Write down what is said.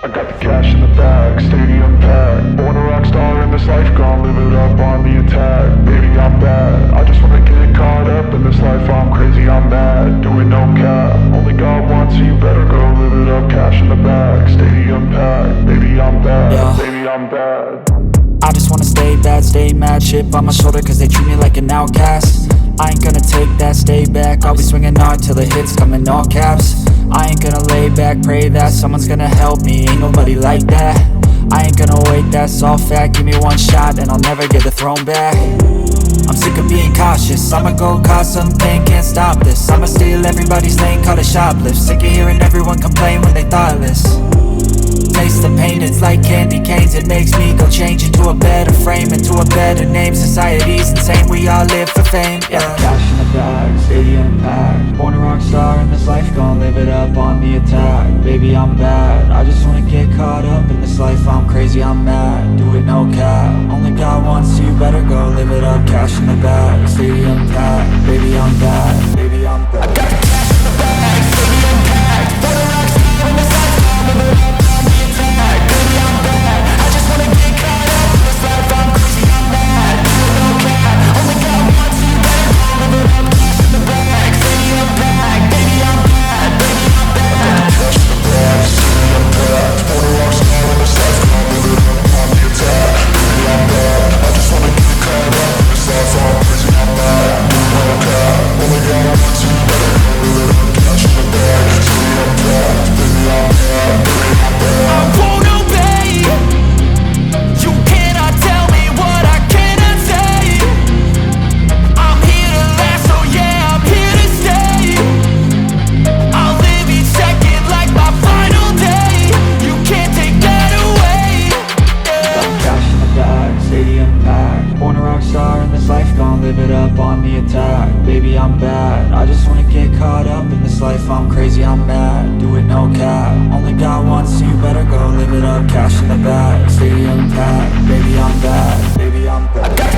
I got the cash in the bag, stadium packed. Born a rock star in this life, gon' live it up on the attack. Baby, I'm bad, I just wanna get caught up in this life. I'm crazy, I'm mad, doing no cap. Only God wants, so you better go live it up. Cash in the bag, stadium packed. Baby, I'm bad, yeah. Baby, I'm bad. I just wanna stay bad, stay mad. Chip on my shoulder cause they treat me like an outcast. I ain't gonna take that, stay back. I'll be swinging hard till the hits come in all caps. I ain't gonna lay back, pray that someone's gonna help me. Ain't nobody like that. I ain't gonna wait, that's all fact. Give me one shot and I'll never get the throne back. I'm sick of being cautious, I'ma go cause something, can't stop this. I'ma steal everybody's lane, call it shoplift. Sick of hearing everyone complain when they thoughtless. Taste the pain, it's like candy canes. It makes me go change into a better frame, into a better name. Society's insane, we all live for fame, yeah. Cash in the bag, stadium packed. Born a rock star in this life, gon' live it up on the attack. Baby, I'm bad, I just wanna get caught up in this life. I'm crazy, I'm mad, do it no cap. Only God wants, so you better go live it up. Cash in the bag, stadium packed. Baby, I'm bad, baby, I'm bad. I got the cash in the bag, stadium packed. Born a rock star in this life, gon' live it up. I'm crazy, I'm mad, do it no cap. Only God wants, so you better go live it up. Cash in the bag, stadium packed. Baby, I'm bad, baby, I'm bad.